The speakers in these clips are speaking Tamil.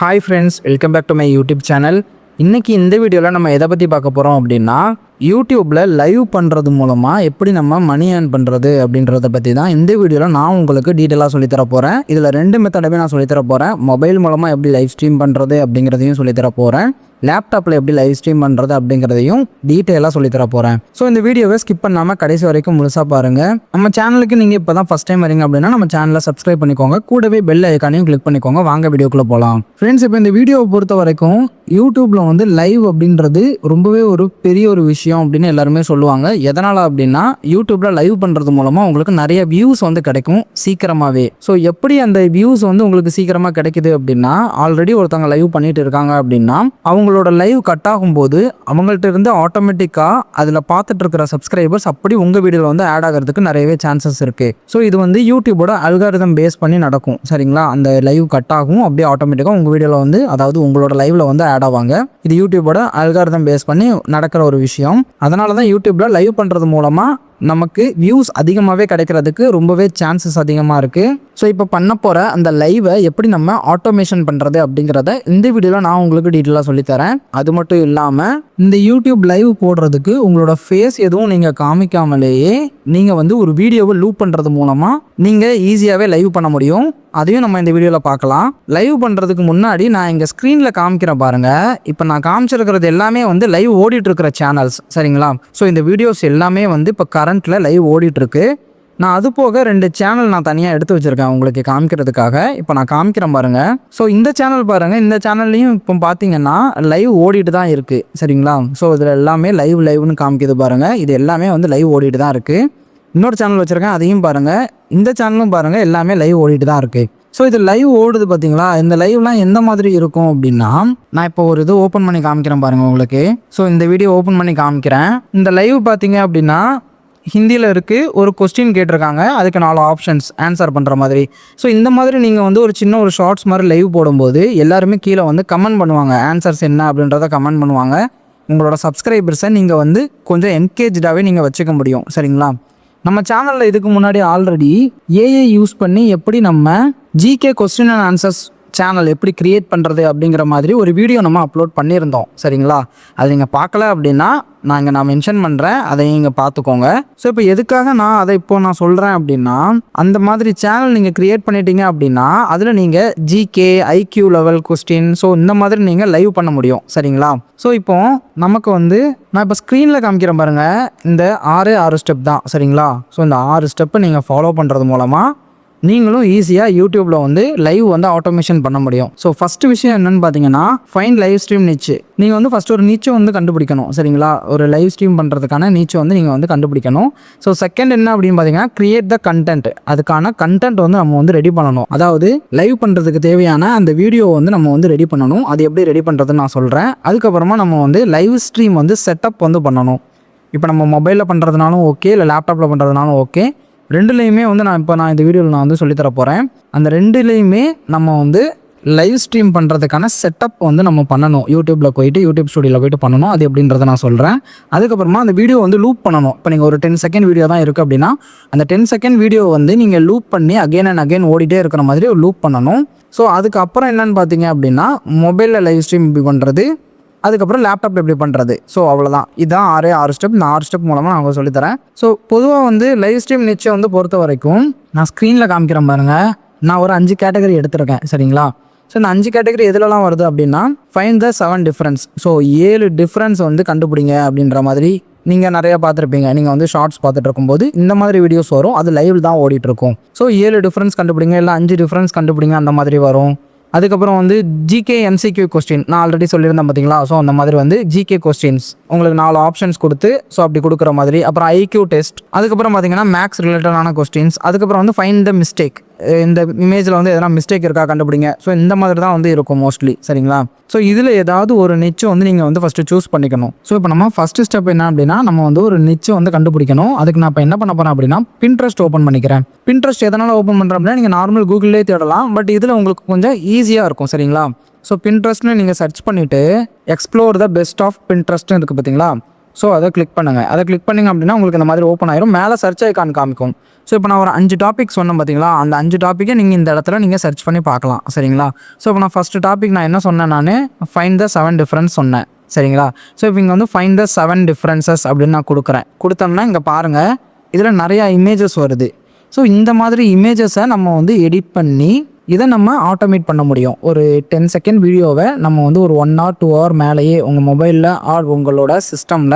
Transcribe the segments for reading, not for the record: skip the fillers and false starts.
Hi friends, welcome back to my YouTube channel. இன்றைக்கி இந்த வீடியோவில் நம்ம எதை பற்றி பார்க்க போகிறோம் அப்படின்னா, யூடியூப்பில் லைவ் பண்ணுறது மூலமாக எப்படி நம்ம மணி ஏர்ன் பண்ணுறது அப்படின்றத பற்றி தான் இந்த வீடியோவில் நான் உங்களுக்கு டீட்டெயிலாக சொல்லித்தர போகிறேன். இதில் 2 மெத்தடவே நான் சொல்லித்தர போகிறேன். மொபைல் மூலமாக எப்படி லைவ் ஸ்ட்ரீம் பண்ணுறது அப்படிங்கிறதையும் சொல்லித்தர போகிறேன். லேப்டாப்பில் எப்படி லைவ் ஸ்ட்ரீம் பண்ணுறது அப்படிங்கிறதையும் டீட்டெயிலாக சொல்லித்தர போகிறேன். ஸோ இந்த வீடியோவை ஸ்கிப் பண்ணாமல் கடைசி வரைக்கும் முழுசாக பாருங்கள். நம்ம சேனலுக்கு நீங்கள் இப்போ தான் ஃபஸ்ட் டைம் வரீங்க அப்படின்னா நம்ம சேனலை சப்ஸ்கிரைப் பண்ணிக்கோங்க. கூடவே பெல் ஐக்கானையும் கிளிக் பண்ணிக்கோங்க. வாங்க வீடியோக்குள்ளே போகலாம். ஃப்ரெண்ட்ஸ், இப்போ இந்த வீடியோவை பொறுத்த வரைக்கும் யூடியூப்பில் வந்து லைவ் அப்படின்றது ரொம்பவே ஒரு பெரிய ஒரு விஷயம் அப்படின்னு எல்லாருமே சொல்லுவாங்க. எதனால் அப்படின்னா, யூடியூப்பில் லைவ் பண்ணுறது மூலமாக உங்களுக்கு நிறைய வியூஸ் வந்து கிடைக்கும் சீக்கிரமாகவே. ஸோ எப்படி அந்த வியூஸ் வந்து உங்களுக்கு சீக்கிரமாக கிடைக்குது அப்படின்னா, ஆல்ரெடி ஒருத்தவங்க லைவ் பண்ணிட்டு இருக்காங்க அப்படின்னா அவங்களோட லைவ் கட் ஆகும்போது அவங்கள்ட்ட இருந்து ஆட்டோமேட்டிக்காக அதில் பார்த்துட்டு இருக்கிற சப்ஸ்கிரைபர்ஸ் அப்படி உங்கள் வீடியோவில் வந்து ஆட் ஆகிறதுக்கு நிறையவே சான்சஸ் இருக்குது. ஸோ இது வந்து யூடியூபோட அல்காரிதம் பேஸ் பண்ணி நடக்கும். சரிங்களா? அந்த லைவ் கட் ஆகும், அப்படியே ஆட்டோமேட்டிக்காக உங்கள் வீடியோவில் வந்து, அதாவது உங்களோட லைவில் வந்து ஆட் ஆவாங்க. இது யூடியூபோட அல்காரிதம் பேஸ் பண்ணி நடக்கிற ஒரு விஷயம். அதனால தான் யூடியூப்பில் லைவ் பண்ணுறது மூலமாக நமக்கு வியூஸ் அதிகமாகவே கிடைக்கிறதுக்கு ரொம்பவே சான்சஸ் அதிகமாக இருக்குது. ஸோ இப்போ பண்ண போகிற அந்த லைவை எப்படி நம்ம ஆட்டோமேஷன் பண்ணுறது அப்படிங்கிறத இந்த வீடியோவில் நான் உங்களுக்கு டீட்டெயிலாக சொல்லித்தரேன். அது மட்டும் இல்லாமல் இந்த யூடியூப் லைவ் போடுறதுக்கு உங்களோட ஃபேஸ் எதுவும் நீங்கள் காமிக்காமலேயே நீங்கள் வந்து ஒரு வீடியோவை லூப் பண்ணுறது மூலமாக நீங்கள் ஈஸியாகவே லைவ் பண்ண முடியும். அதையும் நம்ம இந்த வீடியோவில் பார்க்கலாம். லைவ் பண்ணுறதுக்கு முன்னாடி நான் இங்கே ஸ்க்ரீனில் காமிக்கிறேன் பாருங்கள். இப்போ நான் காமிச்சிருக்கிறது எல்லாமே வந்து லைவ் ஓடிட்டுருக்கிற சேனல்ஸ். சரிங்களா? ஸோ இந்த வீடியோஸ் எல்லாமே வந்து இப்போ கரண்ட்டில் லைவ் ஓடிட்டுருக்கு. நான் அது போக 2 சேனல் நான் தனியாக எடுத்து வச்சுருக்கேன் உங்களுக்கு காமிக்கிறதுக்காக. இப்போ நான் காமிக்கிறேன் பாருங்கள். ஸோ இந்த சேனல் பாருங்கள். இந்த சேனல்லையும் இப்போ பார்த்தீங்கன்னா லைவ் ஓடிட்டு தான் இருக்குது. சரிங்களா? ஸோ இதில் எல்லாமே லைவ்னு காமிக்குது பாருங்கள். இது எல்லாமே வந்து லைவ் ஓடிட்டு தான் இருக்குது. இன்னொரு சேனல் வச்சுருக்கேன், அதையும் பாருங்கள். இந்த சேனலும் பாருங்கள், எல்லாமே லைவ் ஓடிட்டு தான் இருக்குது. ஸோ இது லைவ் ஓடுது பார்த்தீங்களா? இந்த லைவ்லாம் எந்த மாதிரி இருக்கும் அப்படின்னா, நான் இப்போ ஒரு இது ஓப்பன் பண்ணி காமிக்கிறேன் பாருங்கள் உங்களுக்கு. ஸோ இந்த வீடியோ ஓப்பன் பண்ணி காமிக்கிறேன். இந்த லைவ் பார்த்தீங்க அப்படின்னா ஹிந்தியில் இருக்குது. ஒரு கொஸ்டின் கேட்டிருக்காங்க, அதுக்கு 4 ஆப்ஷன்ஸ் ஆன்சர் பண்ணுற மாதிரி. ஸோ இந்த மாதிரி நீங்கள் வந்து ஒரு சின்ன ஒரு ஷார்ட்ஸ் மாதிரி லைவ் போடும்போது எல்லாருமே கீழே வந்து கமெண்ட் பண்ணுவாங்க, ஆன்சர்ஸ் என்ன அப்படின்றத கமெண்ட் பண்ணுவாங்க. உங்களோட சப்ஸ்கிரைபர்ஸை நீங்கள் வந்து கொஞ்சம் என்கேஜாகவே நீங்கள் வச்சுக்க முடியும். சரிங்களா? நம்ம சேனலில் இதுக்கு முன்னாடி ஆல்ரெடி ஏஐ யூஸ் பண்ணி எப்படி நம்ம GK question and answers channel எப்படி க்ரியேட் பண்ணுறது அப்படிங்கிற மாதிரி ஒரு வீடியோ நம்ம அப்லோட் பண்ணியிருந்தோம். சரிங்களா? அது நீங்கள் பார்க்கல அப்படின்னா நான் மென்ஷன் பண்ணுறேன், அதை நீங்கள் பார்த்துக்கோங்க. ஸோ இப்போ எதுக்காக நான் சொல்கிறேன் அப்படின்னா, அந்த மாதிரி சேனல் நீங்கள் க்ரியேட் பண்ணிட்டீங்க அப்படின்னா அதில் நீங்கள் GK IQ level question, so இந்த மாதிரி நீங்கள் லைவ் பண்ண முடியும். சரிங்களா? ஸோ இப்போ நமக்கு வந்து நான் இப்போ ஸ்க்ரீனில் காமிக்கிறேன் பாருங்கள். இந்த 6 ஸ்டெப் தான். சரிங்களா? ஸோ இந்த 6 ஸ்டெப்பை நீங்கள் ஃபாலோ பண்ணுறது மூலமாக நீங்களும் ஈஸியாக யூடியூப்பில் வந்து லைவ் வந்து ஆட்டோமேஷன் பண்ண முடியும். ஸோ ஃபஸ்ட்டு விஷயம் என்னென்னு பார்த்தீங்கன்னா, ஃபைண்ட் லைவ் ஸ்ட்ரீம் நிச்சு. நீங்கள் வந்து ஃபஸ்ட்டு ஒரு நீச்சை வந்து கண்டுபிடிக்கணும். சரிங்களா? ஒரு லைவ் ஸ்ட்ரீம் பண்ணுறதுக்கான நீச்சை வந்து நீங்கள் வந்து கண்டுபிடிக்கணும். ஸோ செகண்ட் என்ன அப்படின்னு பார்த்தீங்கன்னா, கிரியேட் த கண்டென்ட். அதுக்கான கண்டென்ட் வந்து நம்ம வந்து ரெடி பண்ணணும். அதாவது லைவ் பண்ணுறதுக்கு தேவையான அந்த வீடியோ வந்து நம்ம வந்து ரெடி பண்ணணும். அது எப்படி ரெடி பண்ணுறதுன்னு நான் சொல்கிறேன். அதுக்கப்புறமா நம்ம வந்து லைவ் ஸ்ட்ரீம் வந்து செட்டப் வந்து பண்ணணும். இப்போ நம்ம மொபைலில் பண்ணுறதுனாலும் ஓகே, இல்லை லேப்டாப்பில் பண்ணுறதுனாலும் ஓகே. ரெண்டுலேயுமே வந்து நான் இந்த வீடியோவில் நான் வந்து சொல்லித்தர போகிறேன். அந்த ரெண்டுலேயுமே நம்ம வந்து லைவ் ஸ்ட்ரீம் பண்ணுறதுக்கான செட்டப் வந்து நம்ம பண்ணணும். யூடியூப்பில் போயிட்டு யூடியூப் ஸ்டுடியோவில் போய்ட்டு பண்ணணும். அது எப்படின்றத நான் சொல்கிறேன். அதுக்கப்புறமா அந்த வீடியோ வந்து லூப் பண்ணணும். இப்போ நீங்கள் ஒரு 10 செகண்ட் வீடியோ தான் இருக்குது அப்படின்னா அந்த 10 செகண்ட் வீடியோ வந்து நீங்கள் லூப் பண்ணி அகைன் அண்ட் அகைன் ஓடிட்டே இருக்கிற மாதிரி ஒரு லூப் பண்ணணும். ஸோ அதுக்கப்புறம் என்னென்னு பார்த்தீங்க அப்படின்னா, மொபைலில் லைவ் ஸ்ட்ரீம் இப்படி பண்ணுறது, அதுக்கப்புறம் லேப்டாப்பில் எப்படி பண்ணுறது. ஸோ அவ்வளோதான். இதுதான் 6 ஸ்டெப். இந்த 6 ஸ்டெப் மூலமாக நான் உங்களுக்கு சொல்லித்தரேன். ஸோ பொதுவாக வந்து லைவ் ஸ்ட்ரீம் நிச்சை வந்து பொறுத்த வரைக்கும் நான் ஸ்க்ரீனில் காமிக்கிறேன் பாருங்கள். நான் ஒரு 5 கேட்டகரி எடுத்திருக்கேன். சரிங்களா? ஸோ இந்த 5 கேட்டகரி எதுலலாம் வருது அப்படின்னா, find the 7 difference. So 7 difference வந்து கண்டுபிடிங்க அப்படின்ற மாதிரி நீங்கள் நிறையா பார்த்துருப்பீங்க. நீங்கள் வந்து ஷார்ட்ஸ் பார்த்துட்டு இருக்கும்போது இந்த மாதிரி வீடியோஸ் வரும். அது லைவ் தான் ஓடிட்டுருக்கும். ஸோ 7 டிஃப்ரென்ஸ் கண்டுபிடிங்க, இல்லை 5 டிஃப்ரென்ஸ் கண்டுபிடிங்க, அந்த மாதிரி வரும். அதுக்கப்புறம் வந்து ஜிகே எம்சிக்யூ கொஸ்டின் நான் ஆல்ரெடி சொல்லியிருந்தேன் பார்த்தீங்களா? ஸோ அந்த மாதிரி வந்து ஜிகே கொஸ்டின்ஸ் உங்களுக்கு 4 ஆப்ஷன்ஸ் கொடுத்து ஸோ அப்படி கொடுக்குற மாதிரி. அப்புறம் ஐக்யூ டெஸ்ட். அதுக்கப்புறம் பார்த்தீங்கன்னா மேக்ஸ் ரிலேட்டடான கொஸ்டின்ஸ். அதுக்கப்புறம் வந்து ஃபைண்ட் த மிஸ்டேக். இந்த இமேஜில் வந்து எதனா மிஸ்டேக் இருக்கா கண்டுபிடிங்க. ஸோ இந்த மாதிரி தான் வந்து இருக்கும் மோஸ்ட்லி. சரிங்களா? ஸோ இதில் ஏதாவது ஒரு நிச்சு வந்து நீங்கள் வந்து ஃபஸ்ட்டு சூஸ் பண்ணிக்கணும். ஸோ இப்போ நம்ம ஃபஸ்ட்டு ஸ்டெப் என்ன அப்படின்னா, நம்ம வந்து ஒரு நிச்சு வந்து கண்டுபிடிக்கணும். அதுக்கு நான் இப்போ என்ன பண்ண போகிறேன் அப்படின்னா, பின்ட்ரெஸ்ட் ஓப்பன் பண்ணிக்கிறேன். பின்ட்ரெஸ்ட் எதனால் ஓப்பன் பண்ணுறேன் அப்படின்னா, நீங்கள் நார்மல் கூகுள்லேயே தேடலாம். பட் இதில் உங்களுக்கு கொஞ்சம் ஈஸியாக இருக்கும். சரிங்களா? ஸோ பின்ட்ரெஸ்ட்னு நீங்கள் சர்ச் பண்ணிவிட்டு எக்ஸ்ப்ளோர் த பெஸ்ட் ஆஃப் பின்ட்ரெஸ்ட்னு இருக்குது பார்த்தீங்களா? ஸோ அதை கிளிக் பண்ணுங்கள். அதை கிளிக் பண்ணிங்க அப்படின்னா உங்களுக்கு இந்த மாதிரி ஓப்பன் ஆயிரும். மேலே சர்ச் ஐக்கான் காமிக்கும். ஸோ இப்போ நான் ஒரு 5 டாபிக் சொன்னேன் பார்த்தீங்களா, அந்த 5 டாப்பிக்கை நீங்கள் இந்த இடத்துல நீங்கள் சர்ச் பண்ணி பார்க்கலாம். சரிங்களா? ஸோ இப்போ நான் ஃபஸ்ட்டு டாபிக் நான் என்ன சொன்னேன், நான் ஃபைண்ட் த 7 டிஃப்ரென்ஸ் சொன்னேன். சரிங்களா? ஸோ இப்போ இங்கே வந்து ஃபைண்ட் த 7 டிஃப்ரென்சஸ் அப்படின்னு நான் கொடுத்தோம்னா இங்கே பாருங்கள், இதில் நிறையா இமேஜஸ் வருது. ஸோ இந்த மாதிரி இமேஜஸை நம்ம வந்து எடிட் பண்ணி இதை நம்ம ஆட்டோமேட் பண்ண முடியும். ஒரு 10 செகண்ட் வீடியோவை நம்ம வந்து ஒரு 1 or 2 hour மேலேயே உங்கள் மொபைலில் ஆர் உங்களோட சிஸ்டமில்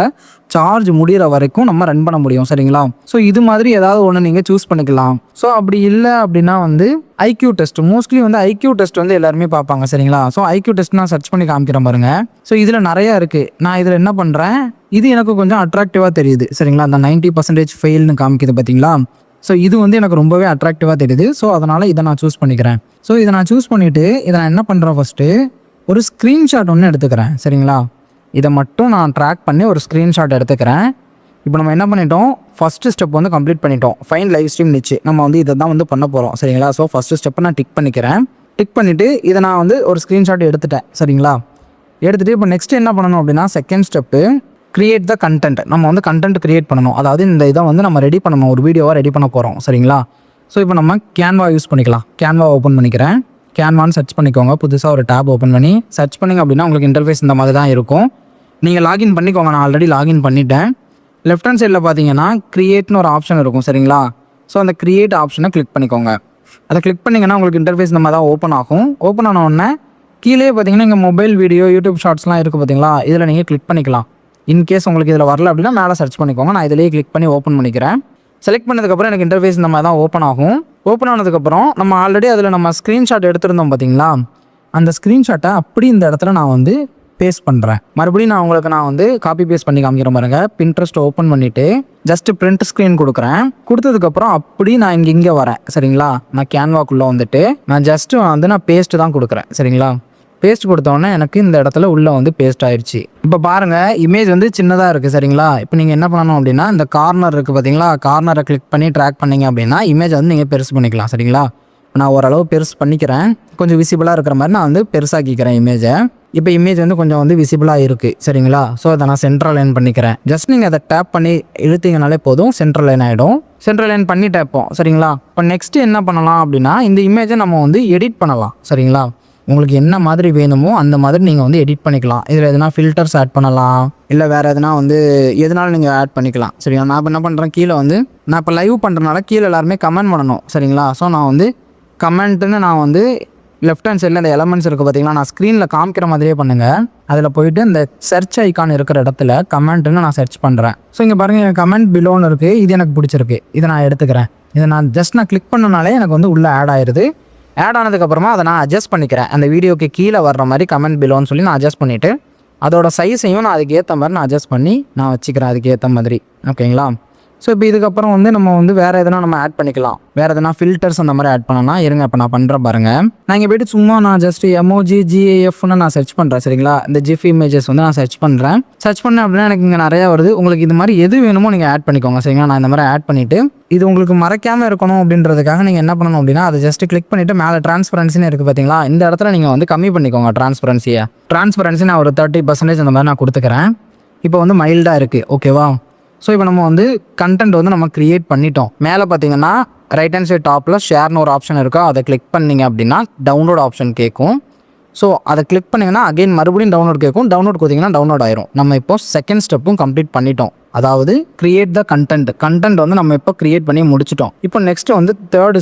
சார்ஜ் முடிகிற வரைக்கும் நம்ம ரன் பண்ண முடியும். சரிங்களா? ஸோ இது மாதிரி ஏதாவது ஒன்று நீங்கள் சூஸ் பண்ணிக்கலாம். ஸோ அப்படி இல்லை அப்படின்னா வந்து ஐக்யூ டெஸ்ட், மோஸ்ட்லி வந்து ஐக்யூ டெஸ்ட் வந்து எல்லாருமே பார்ப்பாங்க. சரிங்களா? ஸோ ஐக்யூ டெஸ்ட் நான் சர்ச் பண்ணி காமிக்கிறேன் பாருங்க. ஸோ இதில் நிறையா இருக்குது. நான் இதில் என்ன பண்ணுறேன், இது எனக்கு கொஞ்சம் அட்ராக்டிவாக தெரியுது. சரிங்களா? அந்த 90% ஃபெயில்னு காமிக்குது பார்த்தீங்களா? ஸோ இது வந்து எனக்கு ரொம்பவே அட்ராக்டிவாக தெரியுது. ஸோ அதனால் இதை நான் சூஸ் பண்ணிக்கிறேன். ஸோ இதை நான் சூஸ் பண்ணிவிட்டு இதை நான் என்ன பண்ணுறேன், ஃபஸ்ட்டு ஒரு ஸ்க்ரீன்ஷாட் ஒன்று எடுத்துக்கிறேன். சரிங்களா? இதை மட்டும் நான் ட்ராக் பண்ணி ஒரு ஸ்க்ரீன்ஷாட் எடுத்துக்கிறேன். இப்போ நம்ம என்ன பண்ணிட்டோம், ஃபஸ்ட்டு ஸ்டெப் வந்து கம்ப்ளீட் பண்ணிட்டோம். ஃபைன் லைவ் ஸ்ட்ரீம் நிச்சு நம்ம வந்து இதை தான் வந்து பண்ண போகிறோம். சரிங்களா? ஸோ ஃபஸ்ட்டு ஸ்டெப்பை நான் டிக் பண்ணிக்கிறேன். டிக் பண்ணிவிட்டு இதை நான் வந்து ஒரு ஸ்க்ரீன்ஷாட் எடுத்துட்டேன். சரிங்களா? எடுத்துகிட்டு இப்போ நெக்ஸ்ட் என்ன பண்ணணும் அப்படின்னா, second step create the content. நம்ம வந்து கண்டென்ட் கிரியேட் பண்ணணும். அதாவது இந்த இதை வந்து நம்ம ரெடி பண்ணணும், ஒரு வீடியோவாக ரெடி பண்ண போகிறோம். சரிங்களா? ஸோ இப்போ நம்ம கேன்வா யூஸ் பண்ணிக்கலாம். கேன்வா ஓப்பன் பண்ணிக்கிறேன். கேன்வான்னு சர்ச் பண்ணிக்கோங்க. புதுசாக ஒரு டேப் ஓப்பன் பண்ணி சர்ச் பண்ணிங்க அப்படின்னா உங்களுக்கு இன்டர்ஃபேஸ் இந்த மாதிரி தான் இருக்கும். நீங்கள் லாகின் பண்ணிக்கோங்க. நான் ஆல்ரெடி லாகின் பண்ணிட்டேன். லெஃப்ட் ஹேண்ட் சைடில் பார்த்தீங்கன்னா கிரியேட்னு ஒரு ஆப்ஷன் இருக்கும். சரிங்களா? ஸோ அந்த கிரியேட் ஆப்ஷனை கிளிக் பண்ணிக்கோங்க. அதை கிளிக் பண்ணிங்கன்னா உங்களுக்கு இன்டர்ஃபேஸ் இந்த மாதிரி தான் ஓப்பன் ஆகும். ஓப்பன் ஆன உடனே கீழே பார்த்தீங்கன்னா இங்கே மொபைல் வீடியோ, யூடியூப் ஷார்ட்ஸ்லாம் இருக்குது பார்த்தீங்களா, இதில் நீங்கள் கிளிக் பண்ணிக்கலாம். இன்கேஸ் உங்களுக்கு இதில் வரல அப்படின்னா மேலே சர்ச் பண்ணிக்கோங்க. நான் இதிலேயே கிளிக் பண்ணி ஓப்பன் பண்ணிக்கிறேன். செலக்ட் பண்ணதுக்கப்புறம் எனக்கு இன்டர்ஃபேஸ் இந்த மாதிரி தான் ஓப்பன் ஆகும். ஓப்பன் ஆனதுக்கப்புறம் நம்ம ஆல்ரெடி அதில் நம்ம ஸ்க்ரீன்ஷாட் எடுத்திருந்தோம் பார்த்தீங்களா, அந்த ஸ்க்ரீன்ஷாட்டை அப்படி இந்த இடத்துல நான் வந்து பேஸ்ட் பண்ணுறேன். மறுபடியும் நான் வந்து காப்பி பேஸ்ட் பண்ணி காமிக்கிறேன் பாருங்க. பின்ட்ரெஸ்ட் ஓப்பன் பண்ணிவிட்டு ஜஸ்ட் பிரிண்ட் ஸ்க்ரீன் கொடுக்குறேன். கொடுத்ததுக்கப்புறம் அப்படி நான் இங்கே வரேன். சரிங்களா? நான் கேன்வாக்குள்ளே வந்துட்டு நான் ஜஸ்ட்டு வந்து நான் பேஸ்ட்டு தான் கொடுக்குறேன். சரிங்களா? பேஸ்ட் கொடுத்தோன்னே எனக்கு இந்த இடத்துல உள்ளே வந்து பேஸ்ட் ஆயிடுச்சு. இப்போ பாருங்கள், இமேஜ் வந்து சின்னதாக இருக்குது. சரிங்களா? இப்போ நீங்கள் என்ன பண்ணணும் அப்படின்னா, இந்த கார்னர் இருக்குது பார்த்தீங்களா, கார்னரை கிளிக் பண்ணி ட்ராக் பண்ணிங்க அப்படின்னா இமேஜ் வந்து நீங்கள் பெருசு பண்ணிக்கலாம். சரிங்களா? நான் ஓரளவு பெருசு பண்ணிக்கிறேன். கொஞ்சம் விசிபிளாக இருக்கிற மாதிரி நான் வந்து பெருசாக்கிக்கிறேன் இமேஜை. இப்போ இமேஜ் வந்து கொஞ்சம் வந்து விசிபிளாக இருக்குது. சரிங்களா? ஸோ அதை நான் சென்ட்ரல் லைன் பண்ணிக்கிறேன். ஜஸ்ட் நீங்கள் அதை டேப் பண்ணி இழுத்தீங்கனாலே போதும், சென்ட்ரல் லைன் ஆகிடும். சென்ட்ரல் லைன் பண்ணி டேப்போம். சரிங்களா? இப்போ நெக்ஸ்ட்டு என்ன பண்ணலாம் அப்படின்னா, இந்த இமேஜை நம்ம வந்து எடிட் பண்ணலாம். சரிங்களா? உங்களுக்கு என்ன மாதிரி வேணுமோ அந்த மாதிரி நீங்கள் வந்து எடிட் பண்ணிக்கலாம். இதில் எதுனா ஃபில்டர்ஸ் ஆட் பண்ணலாம், இல்லை வேறு எதுனா வந்து எதனாலும் நீங்கள் ஆட் பண்ணிக்கலாம். சரிங்களா? நான் இப்போ என்ன பண்ணுறேன், கீழே வந்து நான் இப்போ லைவ் பண்ணுறதுனால கீழே எல்லாருமே கமெண்ட் பண்ணணும். சரிங்களா? ஸோ நான் வந்து கமெண்ட்டுன்னு நான் வந்து லெஃப்ட் ஹேண்ட் சைடில் இந்த எலமெண்ட்ஸ் இருக்குது பார்த்தீங்களா, நான் ஸ்க்ரீனில் காமிக்கிற மாதிரியே பண்ணுங்கள். அதில் போயிட்டு இந்த சர்ச் ஐக்கான் இருக்கிற இடத்துல கமெண்ட்டுன்னு நான் சர்ச் பண்ணுறேன். ஸோ இங்கே பாருங்கள், என் கமெண்ட் பிலோன்னு இருக்குது. இது எனக்கு பிடிச்சிருக்கு. இதை நான் எடுத்துக்கிறேன். இதை நான் கிளிக் பண்ணனாலே எனக்கு வந்து உள்ளே ஆட் ஆயிடுது. ஆட் ஆனதுக்கப்புறமா அதை நான் அட்ஜஸ்ட் பண்ணிக்கிறேன். அந்த வீடியோக்கு கீழே வர்ற மாதிரி கமெண்ட் பிலோன்னு சொல்லி நான் அட்ஜஸ்ட் பண்ணிவிட்டு அதோட சைஸையும் நான் அதுக்கு ஏற்ற மாதிரி நான் அட்ஜஸ்ட் பண்ணி நான் வச்சுக்கிறேன், அதுக்கு ஏற்ற மாதிரி. ஓகேங்களா? ஸோ இப்போ இதுக்கப்புறம் வந்து நம்ம வந்து வேறு எதனா நம்ம ஆட் பண்ணிக்கலாம். வேறு எதனா ஃபில்டர்ஸ் அந்த மாதிரி ஆட் பண்ணலாம். இருங்க, இப்போ நான் பண்ணுறேன் பாருங்கள். நான் இங்கே போய்ட்டு சும்மா நான் ஜஸ்ட் எமோஜி GIFன்னு நான் சர்ச் பண்ணுறேன். சரிங்களா? இந்த GIF இமேஜஸ் வந்து நான் சர்ச் பண்ணேன் அப்படின்னா எனக்கு இங்கே நிறையா வருது. உங்களுக்கு இது மாதிரி எது வேணுமோ நீங்கள் ஆட் பண்ணிக்கோங்க. சரிங்களா? நான் இந்த மாதிரி ஆட் பண்ணிவிட்டு இது உங்களுக்கு மறைக்காமல் இருக்கணும் அப்படின்றதுக்காக நீங்கள் என்ன பண்ணணும் அப்படின்னா, அதை ஜஸ்ட் கிளிக் பண்ணிவிட்டு மேலே டிரான்ஸ்பரன்சின்னு இருக்குது பார்த்தீங்களா, இந்த இடத்துல நீங்கள் வந்து கம்மி பண்ணிக்கோங்க டிரான்ஸ்பரன்சி நான் ஒரு 30% அந்த மாதிரி நான் கொடுத்துக்கிறேன். இப்போ வந்து மைல்டாக இருக்குது. ஓகேவா? ஸோ இப்போ நம்ம வந்து கண்டென்ட் வந்து நம்ம க்ரியேட் பண்ணிட்டோம். மேலே பார்த்தீங்கன்னா ரைட் ஹேண்ட் சைட் டாப்பில் ஷேர்னு ஒரு ஆப்ஷன் இருக்கா, அதை கிளிக் பண்ணிங்க அப்படின்னா டவுன்லோட் ஆப்ஷன் கேட்கும். ஸோ அதை கிளிக் பண்ணிங்கன்னா அகைன் மறுபடியும் டவுன்லோட் கேட்கும். டவுன்லோட் கொடுத்தீங்கன்னா டவுன்லோட் ஆயிரும். நம்ம இப்போ செகண்ட் ஸ்டெப்பும் கம்ப்ளீட் பண்ணிட்டோம். அதாவது கிரியேட் த கண்டென்ட் வந்து நம்ம இப்போ கிரியேட் பண்ணி முடிச்சிட்டோம். இப்போ நெக்ஸ்ட் வந்து தேர்ட்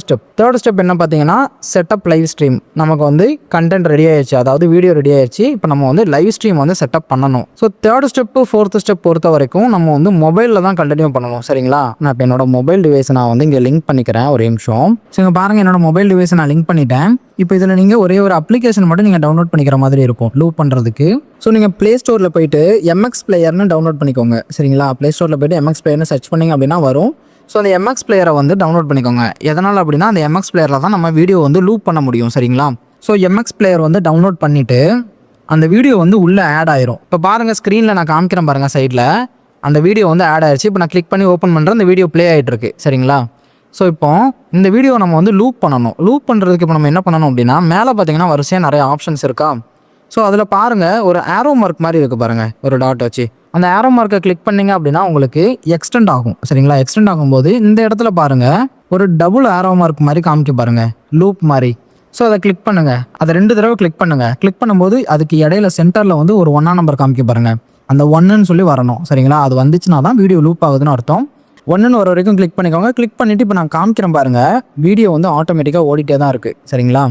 ஸ்டெப் என்ன பார்த்தீங்கன்னா, செட்டப் லைவ் ஸ்ட்ரீம். நமக்கு வந்து கண்டென்ட் ரெடி ஆயிடுச்சு, அதாவது வீடியோ ரெடி ஆயிடுச்சு. இப்போ நம்ம வந்து லைவ் ஸ்ட்ரீம் வந்து செட்டப் பண்ணணும். So third step fourth step பொறுத்த வரைக்கும் நம்ம வந்து மொபைலில் தான் கண்டினியூ பண்ணணும். சரிங்களா? நான் இப்போ என்னோட மொபைல் டிவைஸை நான் வந்து இங்கே லிங்க் பண்ணிக்கிறேன். ஒரு நிமிஷம். ஸோ இங்கே பாருங்கள், என்னோட மொபைல் டிவைஸை நான் லிங்க் பண்ணிட்டேன். இப்போ இதில் நீங்கள் ஒரே ஒரு அப்ளிகேஷன் மட்டும் நீங்கள் டவுன்லோட் பண்ணிக்கிற மாதிரி இருக்கும் லூப் பண்ணுறதுக்கு. ஸோ நீங்கள் ப்ளே ஸ்டோரில் போயிட்டு MX பிளேயர்னு டவுன்லோட் பண்ணிக்கோங்க. சரிங்களா? ப்ளே ஸ்டோரில் போய்ட்டு MX பிளேயர்னு சர்ச் பண்ணிங்க அப்படின்னா வரும். ஸோ அந்த MX பிளேயரை வந்து டவுன்லோட் பண்ணிக்கோங்க. எதனால் அப்படின்னா, அந்த MX பிளேயரில் தான் நம்ம வீடியோ வந்து லூப் பண்ண முடியும். சரிங்களா? ஸோ MX பிளேயர் வந்து டவுன்லோட் பண்ணிவிட்டு அந்த வீடியோ வந்து உள்ளே ஆட் ஆயிரும். இப்போ பாருங்கள், ஸ்க்ரீனில் நான் காமிக்கிறேன் பாருங்கள், சைடில் அந்த வீடியோ வந்து ஆட் ஆயிடுச்சு. இப்போ நான் கிளிக் பண்ணி ஓப்பன் பண்ணுறேன், இந்த வீடியோ ப்ளே ஆகிட்டு இருக்கு. சரிங்களா? ஸோ இப்போ இந்த வீடியோ நம்ம வந்து லூப் பண்ணணும். லூப் பண்ணுறதுக்கு இப்போ நம்ம என்ன பண்ணணும் அப்படின்னா, மேலே பார்த்தீங்கன்னா வரிசையாக நிறைய ஆப்ஷன்ஸ் இருக்கா. ஸோ அதில் பாருங்கள் ஒரு ஆரோ மார்க் மாதிரி இருக்குது பாருங்கள், ஒரு டாட் வச்சு. அந்த ஆரோ மார்க்கை கிளிக் பண்ணிங்க அப்படின்னா உங்களுக்கு எக்ஸ்டெண்ட் ஆகும். சரிங்களா? எக்ஸ்டெண்ட் ஆகும்போது இந்த இடத்துல பாருங்கள் ஒரு டபுள் ஆரோ மார்க் மாதிரி காமிக்க பாருங்கள், லூப் மாதிரி. ஸோ அதை கிளிக் பண்ணுங்கள். அதை 2 தடவை கிளிக் பண்ணுங்கள். கிளிக் பண்ணும்போது அதுக்கு இடையில சென்டரில் வந்து ஒரு 1ஆம் நம்பர் காமிக்க பாருங்கள். அந்த 1ன்னு சொல்லி வரணும். சரிங்களா? அது வந்துச்சுன்னா தான் வீடியோ லூப் ஆகுதுன்னு அர்த்தம். 1ன்னு வர வரைக்கும் கிளிக் பண்ணிக்கோங்க. கிளிக் பண்ணிவிட்டு இப்போ நான் காமிக்கிறேன் பாருங்கள், வீடியோ வந்து ஆட்டோமேட்டிக்காக ஓடிட்டே தான் இருக்குது. சரிங்களா?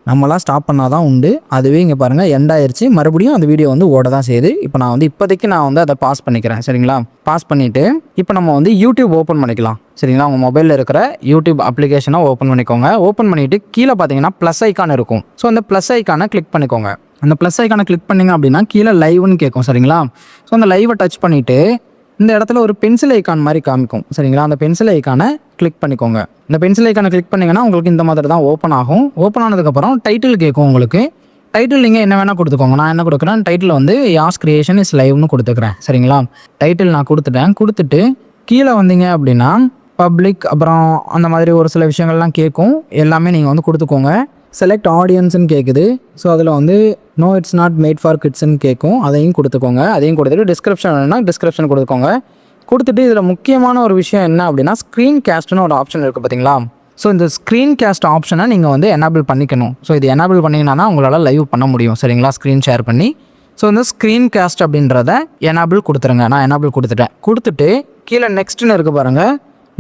நம்மளாம் ஸ்டாப் பண்ணால் தான் உண்டு. அதுவே இங்கே பாருங்கள் எண்ட் ஆயிடுச்சு. மறுபடியும் அந்த வீடியோ வந்து ஓட தான் செய்யுது. இப்போ நான் வந்து இப்போதைக்கு நான் வந்து அதை பாஸ் பண்ணிக்கிறேன். சரிங்களா? பாஸ் பண்ணிவிட்டு இப்போ நம்ம வந்து யூடியூப் ஓப்பன் பண்ணிக்கலாம். சரிங்களா? உங்கள் மொபைலில் இருக்கிற யூடியூப் அப்ளிகேஷனை ஓப்பன் பண்ணிக்கோங்க. ஓப்பன் பண்ணிவிட்டு கீழே பார்த்தீங்கன்னா ப்ளஸ் ஐக்கான் இருக்கும். ஸோ அந்த ப்ளஸ் ஐக்கானை கிளிக் பண்ணிக்கோங்க. அந்த ப்ளஸ் ஐக்கானை கிளிக் பண்ணிங்க அப்படின்னா கீழே லைவ்னு கேட்கும். சரிங்களா? ஸோ அந்த லைவை டச் பண்ணிவிட்டு இந்த இடத்துல ஒரு பென்சில் ஐக்கான் மாதிரி காமிக்கும். சரிங்களா? அந்த பென்சில் ஐக்கானை கிளிக் பண்ணிக்கோங்க. இந்த பென்சில் ஐக்கானை கிளிக் பண்ணிங்கன்னா உங்களுக்கு இந்த மாதிரி தான் ஓப்பன் ஆகும். ஓப்பன் ஆனதுக்கப்புறம் டைட்டில் கேட்கும் உங்களுக்கு. டைட்டில் நீங்கள் என்ன வேணால் கொடுத்துக்கோங்க. நான் என்ன கொடுக்குறேன், டைட்டில் வந்து யாஸ் கிரியேஷன் இஸ் லைவ்னு கொடுத்துக்கிறேன். சரிங்களா? டைட்டில் நான் கொடுத்துட்டேன். கொடுத்துட்டு கீழே வந்தீங்க அப்படின்னா பப்ளிக் அப்புறம் அந்த மாதிரி ஒரு சில விஷயங்கள்லாம் கேட்கும். எல்லாமே நீங்கள் வந்து கொடுத்துக்கோங்க. செலக்ட் ஆடியன்ஸ்னு கேட்குது. ஸோ அதில் வந்து no it's not made for கிட்ஸ்ன்னு கேட்கும். அதையும் கொடுத்துக்கோங்க. அதையும் கொடுத்துட்டு டிஸ்கிரிப்ஷன் வேணும்னா டிஸ்கிரிப்ஷன் கொடுத்துக்கோங்க. கொடுத்துட்டு இதில் முக்கியமான ஒரு விஷயம் என்ன அப்படின்னா ஸ்க்ரீன் கேஸ்ட்னு ஒரு ஆப்ஷன் இருக்குது பார்த்தீங்களா? ஸோ இந்த ஸ்க்ரீன் கேஸ்ட் ஆப்ஷனை நீங்கள் வந்து எனேபிள் பண்ணிக்கணும். ஸோ இது எனேபிள் பண்ணிங்கன்னா தான் உங்களால் லைவ் பண்ண முடியும். சரிங்களா? ஸ்க்ரீன் ஷேர் பண்ணி. ஸோ இந்த ஸ்க்ரீன் கேஸ்ட் அப்படின்றத எனேபிள் கொடுத்துருங்க. நான் எனேபிள் கொடுத்துட்டேன். கொடுத்துட்டு கீழே நெக்ஸ்ட்னு இருக்குது பாருங்கள்,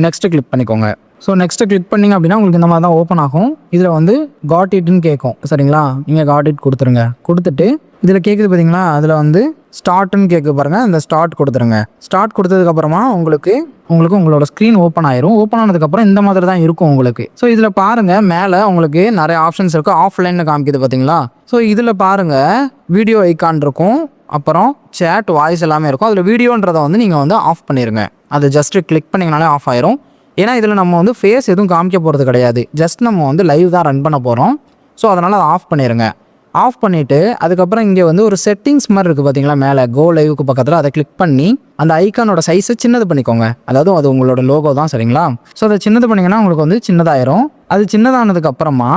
நெக்ஸ்ட்டு கிளிக் பண்ணிக்கோங்க. ஸோ நெக்ஸ்ட்டு கிளிக் பண்ணிங்க அப்படின்னா உங்களுக்கு இந்த மாதிரி தான் ஓப்பன் ஆகும். இதில் வந்து காட் இட்னு கேட்கும். சரிங்களா? நீங்கள் காட் இட் கொடுத்துருங்க. கொடுத்துட்டு இதில் கேட்குது பார்த்தீங்களா, அதில் வந்து ஸ்டார்ட்னு கேட்க பாருங்கள், அந்த ஸ்டார்ட் கொடுத்துருங்க. ஸ்டார்ட் கொடுத்ததுக்கப்புறமா உங்களுக்கு உங்களோட ஸ்க்ரீன் ஓப்பன் ஆயிரும். ஓப்பன் ஆனதுக்கப்புறம் இந்த மாதிரி தான் இருக்கும் உங்களுக்கு. ஸோ இதில் பாருங்கள் மேலே உங்களுக்கு நிறைய ஆப்ஷன்ஸ் இருக்குது. ஆஃப்லைன்னு காமிக்குது பார்த்தீங்களா? ஸோ இதில் பாருங்கள் வீடியோ ஐக்கான் இருக்கும், அப்புறம் சேட் வாய்ஸ் எல்லாமே இருக்கும். அதில் வீடியோன்றதை வந்து நீங்கள் வந்து ஆஃப் பண்ணிடுங்க. அதை ஜஸ்ட்டு கிளிக் பண்ணிங்கனாலே ஆஃப் ஆயிரும். ஏன்னா இதில் நம்ம வந்து ஃபேஸ் எதுவும் காமிக்க போகிறது கிடையாது. ஜஸ்ட் நம்ம வந்து லைவ் தான் ரன் பண்ண போகிறோம். ஸோ அதனால் அதை ஆஃப் பண்ணிடுங்க. ஆஃப் பண்ணிவிட்டு அதுக்கப்புறம் இங்கே வந்து ஒரு செட்டிங்ஸ் மாதிரி இருக்குது பார்த்தீங்களா மேலே கோ லைவுக்கு பக்கத்தில், அதை கிளிக் பண்ணி அந்த ஐக்கானோட சைஸை சின்னது பண்ணிக்கோங்க. அதாவது அது உங்களோட லோகோ தான். சரிங்களா? ஸோ அதை சின்னது பண்ணிங்கன்னா உங்களுக்கு வந்து சின்னதாயிரும். அது சின்னதானதுக்கப்புறமா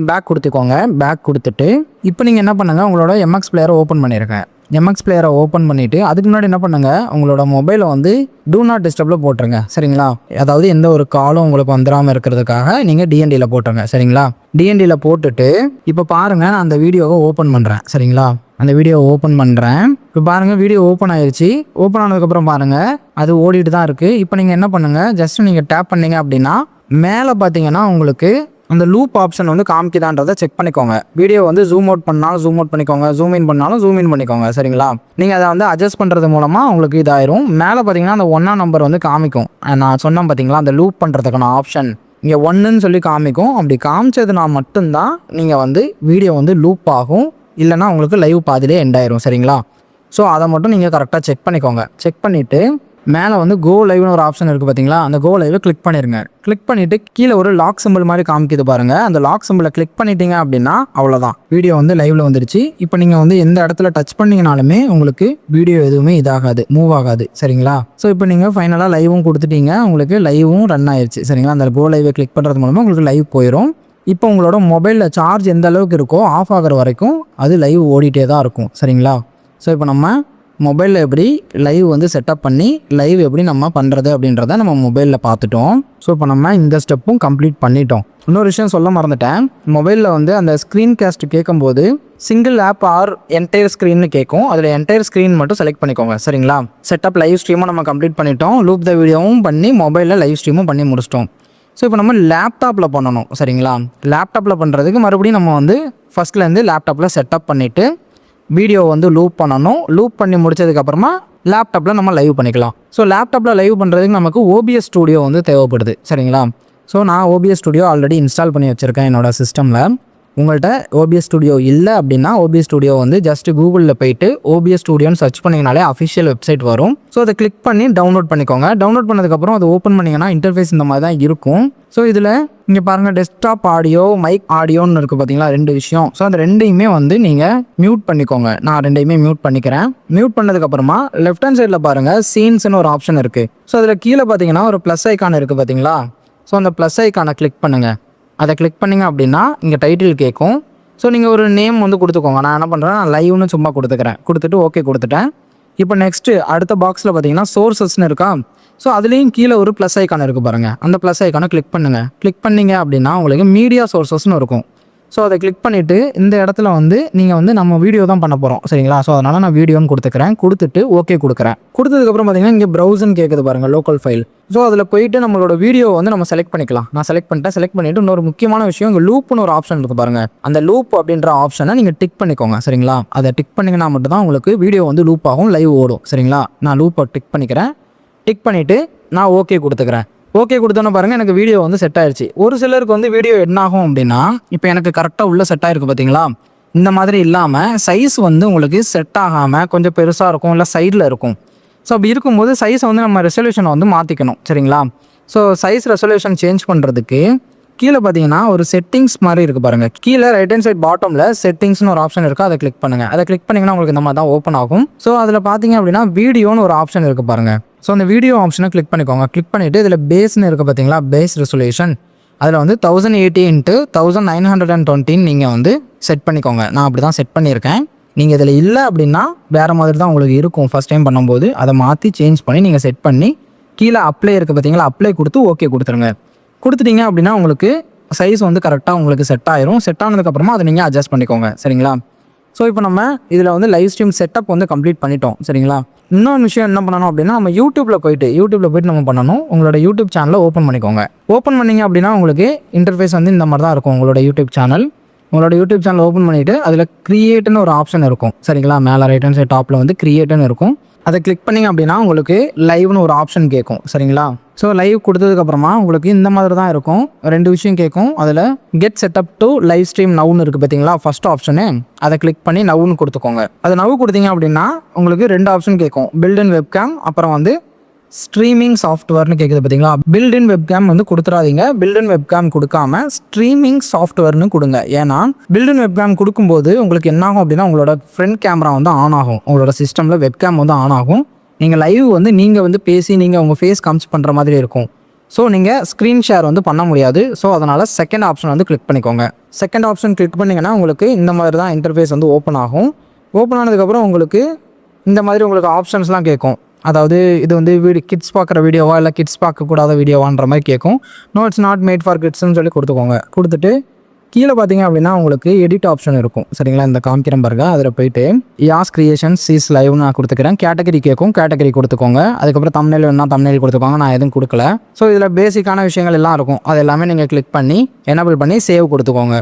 பேக் கொடுத்துக்கோங்க. பேக் கொடுத்துட்டு இப்போ நீங்கள் என்ன பண்ணுங்கள், உங்களோட எம்எக்ஸ் பிளேயரை ஓப்பன் பண்ணிடுங்க. எம்எக்ஸ் பிளேயரை ஓப்பன் பண்ணிவிட்டு அதுக்கு முன்னாடி என்ன பண்ணுங்கள், உங்களோட மொபைலை வந்து டூ நாட் டிஸ்டர்பில் போட்டுருங்க. சரிங்களா? அதாவது எந்த ஒரு காலும் உங்களுக்கு வந்துடாமல் இருக்கிறதுக்காக நீங்கள் டிஎன்டியில் போட்டுருங்க. சரிங்களா? டிஎன்டியில் போட்டுட்டு இப்போ பாருங்கள், நான் அந்த வீடியோவை ஓப்பன் பண்ணுறேன். சரிங்களா? அந்த வீடியோவை ஓப்பன் பண்ணுறேன். இப்போ பாருங்கள் வீடியோ ஓப்பன் ஆயிடுச்சு. ஓப்பன் ஆனதுக்கப்புறம் பாருங்கள் அது ஓடிட்டு தான் இருக்குது. இப்போ நீங்கள் என்ன பண்ணுங்கள், ஜஸ்ட் நீங்கள் டேப் பண்ணிங்க அப்படின்னா மேலே பார்த்தீங்கன்னா உங்களுக்கு அந்த லூப் ஆப்ஷன் வந்து காமிக்குதான்றதை செக் பண்ணிக்கோங்க. வீடியோ வந்து ஜூம் அவுட் பண்ணாலும் ஜூம் அவுட் பண்ணிக்கோங்க, ஜூம் இன் பண்ணாலும் ஜூம் இன் பண்ணிக்கோங்க. சரிங்களா? நீங்கள் அதை வந்து அட்ஜஸ்ட் பண்ணுறது மூலமாக உங்களுக்கு இதாயிரும். மேலே பார்த்தீங்கன்னா அந்த 1ஆம் நம்பர் வந்து காமிக்கும். நான் சொன்னேன் பார்த்தீங்களா அந்த லூப் பண்ணுறதுக்கான ஆப்ஷன் இங்கே 1ன்னு சொல்லி காமிக்கும். அப்படி காமிச்சதுனா மட்டும்தான் நீங்கள் வந்து வீடியோ வந்து லூப் ஆகும். இல்லைனா உங்களுக்கு லைவ் பாதிலே எண்ட் ஆயிரும். சரிங்களா? ஸோ அதை மட்டும் நீங்கள் கரெக்டாக செக் பண்ணிக்கோங்க. செக் பண்ணிவிட்டு மேலே வந்து கோ லைவ்னு ஒரு ஆப்ஷன் இருக்குது பார்த்தீங்களா, அந்த கோ லைவை கிளிக் பண்ணிடுங்க. கிளிக் பண்ணிவிட்டு கீழே ஒரு லாக் சிம்பிள் மாதிரி காமிக்குது பாருங்கள், அந்த லாக் சிம்பிளை கிளிக் பண்ணிட்டீங்க அப்படின்னா அவ்வளோதான், வீடியோ வந்து லைவில் வந்துடுச்சு. இப்போ நீங்கள் வந்து எந்த இடத்துல டச் பண்ணிங்கனாலுமே உங்களுக்கு வீடியோ எதுவுமே இதாகாது, மூவ் ஆகாது. சரிங்களா? ஸோ இப்போ நீங்கள் ஃபைனலாக லைவும் கொடுத்துட்டீங்க, உங்களுக்கு லைவும் ரன் ஆயிடுச்சு. சரிங்களா? அந்த கோ லைவை கிளிக் பண்ணுறது மூலமாக உங்களுக்கு லைவ் போயிடும். இப்போ உங்களோட மொபைலில் சார்ஜ் எந்த அளவுக்கு இருக்கோ ஆஃப் ஆகிற வரைக்கும் அது லைவ் ஓடிட்டே தான் இருக்கும். சரிங்களா? ஸோ இப்போ நம்ம மொபைலில் எப்படி லைவ் வந்து செட்டப் பண்ணி லைவ் எப்படி நம்ம பண்ணுறது அப்படின்றத நம்ம மொபைலில் பார்த்துட்டோம். ஸோ இப்போ நம்ம இந்த ஸ்டெப்பும் கம்ப்ளீட் பண்ணிட்டோம். இன்னொரு விஷயம் சொல்ல மறந்துட்டேன், மொபைலில் வந்து அந்த ஸ்க்ரீன் கேஸ்ட் கேட்கும்போது சிங்கிள் ஆப் ஆர் என்டையர் ஸ்க்ரீன்னு கேட்கும். அதில் என்டையர் ஸ்க்ரீன் மட்டும் செலக்ட் பண்ணிக்கோங்க. சரிங்களா? செட்டப் லைவ் ஸ்ட்ரீமும் நம்ம கம்ப்ளீட் பண்ணிட்டோம், லூப் த வீடியோவும் பண்ணி மொபைலில் லைவ் ஸ்ட்ரீமும் பண்ணி முடிச்சிட்டோம். ஸோ இப்போ நம்ம லேப்டாப்பில் பண்ணணும். சரிங்களா? லேப்டாப்பில் பண்ணுறதுக்கு மறுபடியும் நம்ம வந்து ஃபஸ்ட்லேருந்து லேப்டாப்பில் செட்டப் பண்ணிவிட்டு வீடியோ வந்து லூப் பண்ணணும். லூப் பண்ணி முடிச்சதுக்கப்புறமா லேப்டாப்பில் நம்ம லைவ் பண்ணிக்கலாம். ஸோ லேப்டாப்பில் லைவ் பண்ணுறதுக்கு நமக்கு ஓபிஎஸ் ஸ்டூடியோ வந்து தேவைப்படுது. சரிங்களா? ஸோ நான் ஓபிஎஸ் ஸ்டூடியோ ஆல்ரெடி இன்ஸ்டால் பண்ணி வச்சுருக்கேன் என்னோடய சிஸ்டமில். உங்கள்கிட்ட ஓபிஎஸ் ஸ்டூடியோ இல்லை அப்படின்னா ஓபிஎஸ் ஸ்டூடியோ வந்து ஜஸ்ட் கூகுளில் போய்ட்டு ஓபிஎஸ் ஸ்டூடியோன்னு சர்ச் பண்ணிங்கனாலே அஃபிஷியல் வெப்சைட் வரும். ஸோ அதை கிளிக் பண்ணி டவுன்லோட் பண்ணிக்கோங்க. டவுன்லோட் பண்ணதுக்கப்புறம் அதை ஓப்பன் பண்ணிங்கன்னா இன்டர்ஃபேஸ் இந்த மாதிரி தான் இருக்கும். ஸோ இதில் இங்கே பாருங்கள், டெஸ்க்டாப் ஆடியோ, மைக் ஆடியோன்னு இருக்குது பார்த்தீங்களா, 2 விஷயம். ஸோ அந்த 2யுமே வந்து நீங்கள் மியூட் பண்ணிக்கோங்க. நான் 2யுமே மியூட் பண்ணிக்கிறேன். மியூட் பண்ணதுக்கப்புறமா லெஃப்ட் ஹேண்ட் சைடில் பாருங்கள் சீன்ஸ்னு ஒரு ஆப்ஷன் இருக்குது. ஸோ அதில் கீழே பார்த்தீங்கன்னா ஒரு ப்ளஸ் ஐக்கான் இருக்குது பார்த்தீங்களா. ஸோ அந்த ப்ளஸ் ஐக்கானை கிளிக் பண்ணுங்கள். அதை கிளிக் பண்ணிங்க அப்படின்னா இங்கே டைட்டில் கேட்கும். ஸோ நீங்கள் ஒரு நேம் வந்து கொடுத்துக்கோங்க. நான் என்ன பண்ணுறேன், நான் லைவ்னு சும்மா கொடுத்துக்கிறேன். கொடுத்துட்டு ஓகே கொடுத்துட்டேன். இப்போ நெக்ஸ்ட்டு அடுத்த பாக்ஸில் பார்த்தீங்கன்னா சோர்சஸ்ன்னு இருக்கா. ஸோ அதுலேயும் கீழே ஒரு ப்ளஸ் ஐக்கான் இருக்குது பாருங்கள். அந்த ப்ளஸ் ஐக்கானை கிளிக் பண்ணுங்கள். கிளிக் பண்ணிங்க அப்படின்னா உங்களுக்கு மீடியா சோர்சஸ்னு இருக்கும். ஸோ அதை கிளிக் பண்ணிவிட்டு இந்த இடத்துல வந்து நீங்கள் வந்து நம்ம வீடியோ தான் பண்ண போகிறோம் சரிங்களா. ஸோ அதனால் நான் வீடியோன்னு கொடுத்துக்கிறேன். கொடுத்துட்டு ஓகே கொடுக்குறேன். கொடுத்ததுக்கப்புறம் பார்த்தீங்கன்னா இங்கே ப்ரௌசர்னு கேட்குது பாருங்கள், லோக்கல் ஃபைல். ஸோ அதில் போயிட்டு நம்மளோட வீடியோ வந்து நம்ம செலக்ட் பண்ணிக்கலாம். நான் செலக்ட் பண்ணிட்டேன். செலக்ட் பண்ணிவிட்டு இன்னொரு முக்கியமான விஷயம், இங்கே லூப்னு ஒரு ஆப்ஷன் இருக்குது பாருங்கள். அந்த லூப் அப்படின்ற ஆப்ஷனை நீங்கள் டிக் பண்ணிக்கோங்க சரிங்களா. அதை டிக் பண்ணிங்கன்னா மட்டும் தான் உங்களுக்கு வீடியோ வந்து லூப் ஆகும், லைவ் ஓடும் சரிங்களா. நான் லூப்பை டிக் பண்ணிக்கிறேன். டிக் பண்ணிவிட்டு நான் ஓகே கொடுத்துக்கிறேன். ஓகே கொடுத்தோன்னு பாருங்கள், எனக்கு வீடியோ வந்து செட் ஆயிடுச்சு. ஒரு சிலருக்கு வந்து வீடியோ என்ன ஆகும் அப்படின்னா, இப்போ எனக்கு கரெக்டாக உள்ள செட் ஆகிருக்கு பார்த்தீங்களா. இந்த மாதிரி இல்லாமல் சைஸ் வந்து உங்களுக்கு செட் ஆகாமல் கொஞ்சம் பெருசாக இருக்கும், இல்லை சைடில் இருக்கும். ஸோ அப்படி இருக்கும்போது சைஸை வந்து நம்ம ரெசல்யூஷனை வந்து மாற்றிக்கணும் சரிங்களா. ஸோ சைஸ் ரெசல்யூஷன் சேஞ்ச் பண்ணுறதுக்கு கீழே பார்த்தீங்கன்னா ஒரு செட்டிங்ஸ் மாதிரி இருக்குது பாருங்கள். கீழே ரைட் ஹேண்ட் சைட் பாட்டமில் செட்டிங்ஸ்னு ஒரு ஆப்ஷன் இருக்குது. அதை கிளிக் பண்ணுங்கள். அதை கிளிக் பண்ணிங்கன்னா உங்களுக்கு இந்த மாதிரி தான் ஓப்பன் ஆகும். ஸோ அதில் பார்த்தீங்க அப்படின்னா வீடியோன்னு ஒரு ஆப்ஷன் இருக்குது பாருங்கள். ஸோ அந்த வீடியோ ஆப்ஷனை கிளிக் பண்ணிக்கோங்க. கிளிக் பண்ணிவிட்டு இதில் பேஸ்னு இருக்குது பார்த்தீங்களா, பேஸ் ரெசல்யூஷன். அதில் வந்து 1080 × 1920 நீங்கள் வந்து செட் பண்ணிக்கோங்க. நான் அப்படி தான் செட் பண்ணியிருக்கேன். நீங்கள் இதில் இல்லை அப்படின்னா வேறு மாதிரி தான் உங்களுக்கு இருக்கும். ஃபஸ்ட் டைம் பண்ணும்போது அதை மாற்றி சேஞ்ச் பண்ணி நீங்கள் செட் பண்ணி கீழே அப்ளை இருக்குது பார்த்தீங்களா, அப்ளை கொடுத்து ஓகே கொடுத்துருங்க. கொடுத்துட்டீங்க அப்படின்னா உங்களுக்கு சைஸ் வந்து கரெக்டாக உங்களுக்கு செட் ஆயிரும். செட் ஆனதுக்கப்புறமா அதை நீங்கள் அட்ஜஸ்ட் பண்ணிக்கோங்க சரிங்களா. ஸோ இப்போ நம்ம இதில் வந்து லைவ் ஸ்ட்ரீம் செட்டப் வந்து கம்ப்ளீட் பண்ணிட்டோம் சரிங்களா. இன்னொரு விஷயம் என்ன பண்ணணும் அப்படின்னா, நம்ம யூடியூப்பில் போயிட்டு நம்ம பண்ணணும். உங்களோட யூடியூப் சேனலை ஓப்பன் பண்ணிக்கோங்க. ஓப்பன் பண்ணிங்க அப்படின்னா உங்களுக்கு இன்டர்ஃபேஸ் வந்து இந்த மாதிரி தான் இருக்கும். உங்களோட யூடியூப் சேனல் ஓப்பன் பண்ணிவிட்டு அதில் கிரியேட்னு ஒரு ஆப்ஷன் இருக்கும் சரிங்களா. மேலே ரைட் ஹேண்ட் சைட் டாப்பில் வந்து கிரியேட்னு இருக்கும். அதை கிளிக் பண்ணிங்க அப்படின்னா உங்களுக்கு லைவ்னு ஒரு ஆப்ஷன் கேட்கும் சரிங்களா. ஸோ லைவ் கொடுத்ததுக்கப்புறமா உங்களுக்கு இந்த மாதிரி தான் இருக்கும். 2 விஷயம் கேட்கும். அதில் get set up to live stream நவுன்னு இருக்குது பார்த்தீங்களா, ஃபஸ்ட் ஆப்ஷனு. அதை கிளிக் பண்ணி நவுன்னு கொடுத்துக்கோங்க. அது நவ் கொடுத்தீங்க அப்படின்னா உங்களுக்கு 2 ஆப்ஷன் கேட்கும். பில்ட் இன் வெப்கேம், அப்புறம் வந்து ஸ்ட்ரீமிங் சாஃப்ட்வேர்னு கேட்குது பார்த்தீங்களா. பில்ட் இன் வெப்கேம் வந்து கொடுத்துறாதீங்க. பில்ட் இன் வெப்கேம் கொடுக்காம ஸ்ட்ரீமிங் சாஃப்ட்வேர்னு கொடுங்க. ஏன்னா பில்ட் இன் வெப்கேம் கொடுக்கும்போது உங்களுக்கு என்ன ஆகும் அப்படின்னா, உங்களோட ஃப்ரண்ட் கேமரா வந்து ஆன் ஆகும். உங்களோட சிஸ்டமில் வெப்கேம் வந்து ஆன் ஆகும். நீங்கள் லைவ் வந்து நீங்கள் வந்து பேசி நீங்கள் உங்கள் ஃபேஸ் கம்ஸ் பண்ணுற மாதிரி இருக்கும். ஸோ நீங்கள் ஸ்க்ரீன் ஷேர் வந்து பண்ண முடியாது. ஸோ அதனால் செகண்ட் ஆப்ஷன் வந்து கிளிக் பண்ணிக்கோங்க. செகண்ட் ஆப்ஷன் கிளிக் பண்ணிங்கன்னா உங்களுக்கு இந்த மாதிரி தான் இன்டர்ஃபேஸ் வந்து ஓப்பன் ஆகும். ஓப்பன் ஆனதுக்கப்புறம் உங்களுக்கு இந்த மாதிரி உங்களுக்கு ஆப்ஷன்ஸ்லாம் கேட்கும். அதாவது இது வந்து கிட்ஸ் பார்க்குற வீடியோவா இல்லை கிட்ஸ் பார்க்கக்கூடாத வீடியோவான்ற மாதிரி கேட்கும். No it's not made for கிட்ஸ்ன்னு சொல்லி கொடுத்துக்கோங்க. கொடுத்துட்டு கீழே பார்த்தீங்க அப்படின்னா உங்களுக்கு எடிட் ஆப்ஷன் இருக்கும் சரிங்களா. இந்த காமிக்கிறேன் பாருங்க. அதில் போயிட்டு யாஸ் கிரியேஷன்ஸ் சீஸ் லைவ்னு நான் கொடுத்துக்கிறேன். கேட்டகரி கேட்கும், கேட்டகரி கொடுத்துக்கோங்க. அதுக்கப்புறம் தம்ப்நெயில் வேணா தம்ப்நெயில் கொடுத்துக்கோங்க. நான் எதுவும் கொடுக்கல. ஸோ இதில் பேசிக்கான விஷயங்கள் எல்லாம் இருக்கும். அது எல்லாமே நீங்கள் கிளிக் பண்ணி எனேபிள் பண்ணி சேவ் கொடுத்துக்கோங்க.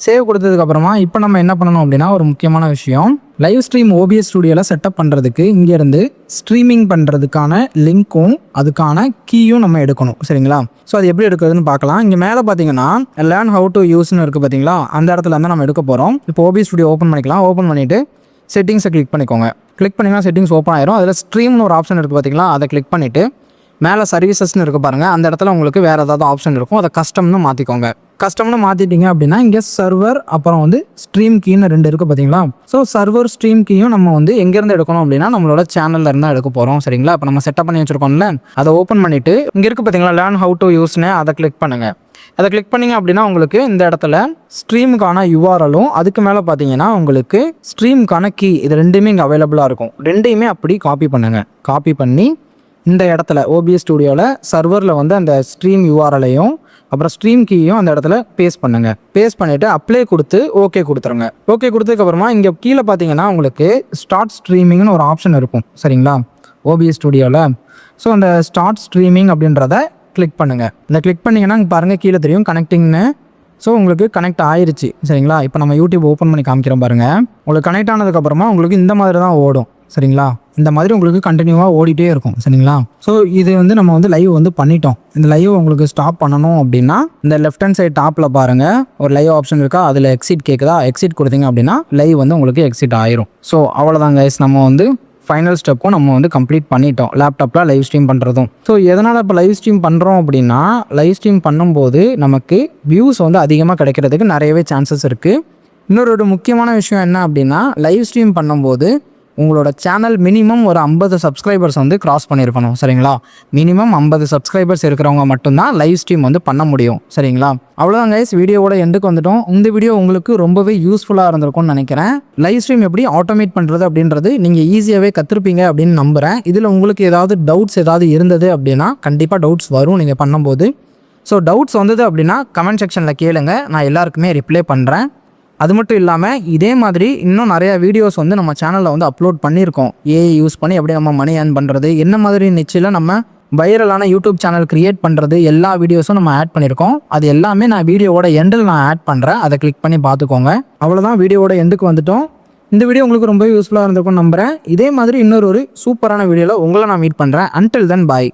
சேவ் கொடுத்ததுக்கப்புறமா இப்போ நம்ம என்ன பண்ணணும் அப்படின்னா, ஒரு முக்கியமான விஷயம், லைவ் ஸ்ட்ரீம் OBS ஸ்டுடியோவில் செட்டப் பண்ணுறதுக்கு இங்கேருந்து ஸ்ட்ரீமிங் பண்ணுறதுக்கான லிங்க்கும் அதுக்கான கீயும் நம்ம எடுக்கணும் சரிங்களா. ஸோ அது எப்படி எடுக்கிறதுன்னு பார்க்கலாம். இங்கே மேலே பார்த்தீங்கன்னா லேர்ன் ஹவு டு யூஸ்னு இருக்குது பார்த்தீங்களா, அந்த இடத்துல இருந்தால் நம்ம எடுக்க போகிறோம். இப்போ OBS ஸ்டுடியோ ஓப்பன் பண்ணிக்கலாம். ஓப்பன் பண்ணிவிட்டு செட்டிங்ஸை கிளிக் பண்ணிக்கோங்க. கிளிக் பண்ணிங்கன்னா செட்டிங்ஸ் ஓப்பன் ஆயிரும். அதில் ஸ்ட்ரீம்னு ஒரு ஆப்ஷன் இருக்குது பார்த்தீங்களா, அதை கிளிக் பண்ணிவிட்டு மேலே சர்வீசஸ்ன்னு இருக்குது பாருங்கள். அந்த இடத்துல உங்களுக்கு வேறு ஏதாவது ஆப்ஷன் இருக்கும். அதை கஸ்டம்னு மாற்றிக்கோங்க. கஸ்டம்னு மாற்றிட்டீங்க அப்படின்னா இங்கே சர்வர் அப்புறம் வந்து ஸ்ட்ரீம் கீன்னு 2 இருக்குது பார்த்தீங்களா. ஸோ சர்வர் ஸ்ட்ரீம் கீயும் நம்ம வந்து எங்கேருந்து எடுக்கணும் அப்படின்னா நம்மளோட சேனலில் இருந்தால் எடுக்க போகிறோம் சரிங்களா. இப்போ நம்ம செட்டப் பண்ணி வச்சுருக்கோம்ல, அதை ஓப்பன் பண்ணிவிட்டு இங்கே இருக்குது பார்த்தீங்களா லேர்ன் ஹவு டு யூஸ்னு, அதை கிளிக் பண்ணுங்கள். அதை கிளிக் பண்ணிங்க அப்படின்னா உங்களுக்கு இந்த இடத்துல ஸ்ட்ரீமுக்கான URL-ம் அதுக்கு மேலே பார்த்தீங்கன்னா உங்களுக்கு ஸ்ட்ரீமுக்கான கீ, இது 2மே இங்கே அவைலபிளாக இருக்கும். 2யுமே அப்படி காப்பி பண்ணுங்கள். காப்பி பண்ணி இந்த இடத்துல OBS ஸ்டுடியோவில் சர்வரில் வந்து அந்த ஸ்ட்ரீம் URL-ஐயும் அப்புறம் ஸ்ட்ரீம் கீயும் அந்த இடத்துல பேஸ்ட் பண்ணுங்கள். பேஸ்ட் பண்ணிவிட்டு அப்ளை கொடுத்து ஓகே கொடுத்துருங்க. ஓகே கொடுத்ததுக்கப்புறமா இங்கே கீழே பார்த்தீங்கன்னா உங்களுக்கு ஸ்டார்ட் ஸ்ட்ரீமிங்னு ஒரு ஆப்ஷன் இருக்கும் சரிங்களா OBS ஸ்டுடியோவில். ஸோ அந்த ஸ்டார்ட் ஸ்ட்ரீமிங் அப்படின்றத கிளிக் பண்ணுங்கள். இந்த கிளிக் பண்ணிங்கன்னா பாருங்கள் கீழே தெரியும் கனெக்டிங்னு. ஸோ உங்களுக்கு கனெக்ட் ஆயிடுச்சு சரிங்களா. இப்போ நம்ம யூடியூப் ஓப்பன் பண்ணி காமிக்கிறோம் பாருங்கள். உங்களுக்கு கனெக்ட் ஆனதுக்கப்புறமா உங்களுக்கு இந்த மாதிரி தான் ஓடும் சரிங்களா. இந்த மாதிரி உங்களுக்கு கண்டினியூவாக ஓடிட்டே இருக்கும் சரிங்களா. ஸோ இது வந்து நம்ம வந்து லைவ் வந்து பண்ணிட்டோம். இந்த லைவ் உங்களுக்கு ஸ்டாப் பண்ணணும் அப்படின்னா இந்த லெஃப்ட் ஹேண்ட் சைட் டாப்பில் பாருங்கள் ஒரு லைவ் ஆப்ஷன் இருக்கா, அதில் எக்ஸிட் கேட்குதா, எக்ஸிட் கொடுத்தீங்க அப்படின்னா லைவ் வந்து உங்களுக்கு எக்ஸிட் ஆயிரும். ஸோ அவ்வளோதான் கைஸ், நம்ம வந்து ஃபைனல் ஸ்டெப்பும் நம்ம வந்து கம்ப்ளீட் பண்ணிட்டோம் லேப்டாப்பில் லைவ் ஸ்ட்ரீம் பண்ணுறதும். ஸோ எதனால் இப்போ லைவ் ஸ்ட்ரீம் பண்ணுறோம் அப்படின்னா, லைவ் ஸ்ட்ரீம் பண்ணும்போது நமக்கு வியூஸ் வந்து அதிகமாக கிடைக்கிறதுக்கு நிறையவே சான்சஸ் இருக்குது. இன்னொரு முக்கியமான விஷயம் என்ன அப்படின்னா, லைவ் ஸ்ட்ரீம் பண்ணும்போது உங்களோட சேனல் மினிமம் ஒரு 50 சப்ஸ்கிரைபர்ஸ் வந்து கிராஸ் பண்ணியிருக்கணும். சரிங்களா? மினிமம் 50 சப்ஸ்கிரைபர்ஸ் இருக்கிறவங்க மட்டும்தான் லைவ் ஸ்ட்ரீம் வந்து பண்ண முடியும். சரிங்களா? அவ்வளோதான் கைஸ், வீடியோவோட எண்டுக்கு வந்துட்டோம். இந்த வீடியோ உங்களுக்கு ரொம்பவே யூஸ்ஃபுல்லாக இருந்திருக்கும்னு நினைக்கிறேன். லைவ் ஸ்ட்ரீம் எப்படி ஆட்டோமேட் பண்ணுறது அப்படின்றது நீங்கள் ஈஸியாகவே கற்றுருப்பீங்க அப்படின்னு நம்புகிறேன். இதில் உங்களுக்கு ஏதாவது டவுட்ஸ் ஏதாவது இருந்தது அப்படின்னா கண்டிப்பாக டவுட்ஸ் வரும் நீங்கள் பண்ணும்போது. ஸோ டவுட்ஸ் வந்தது அப்படின்னா கமெண்ட் செக்ஷனில் கேளுங்க, நான் எல்லாருக்குமே ரிப்ளை பண்ணுறேன். அது மட்டும் இல்லாமல் இதே மாதிரி இன்னும் நிறையா வீடியோஸ் வந்து நம்ம சேனலில் வந்து அப்லோட் பண்ணியிருக்கோம். ஏஐ யூஸ் பண்ணி எப்படி நம்ம மணி ஏர்ன் பண்ணுறது, என்ன மாதிரி நிச்சயில் நம்ம வைரலான யூடியூப் சேனல் க்ரியேட் பண்ணுறது, எல்லா வீடியோஸும் நம்ம ஆட் பண்ணியிருக்கோம். அது எல்லாமே நான் வீடியோவோட எண்டில் நான் ஆட் பண்ணுறேன், அதை கிளிக் பண்ணி பார்த்துக்கோங்க. அவ்வளோதான், வீடியோவோட எண்டுக்கு வந்துட்டோம். இந்த வீடியோ உங்களுக்கு ரொம்ப யூஸ்ஃபுல்லாக இருந்திருக்கும்னு நம்புகிறேன். இதே மாதிரி இன்னொரு சூப்பரான வீடியோவில் உங்களை நான் மீட் பண்ணுறேன். அன்டில் தென் பாய்.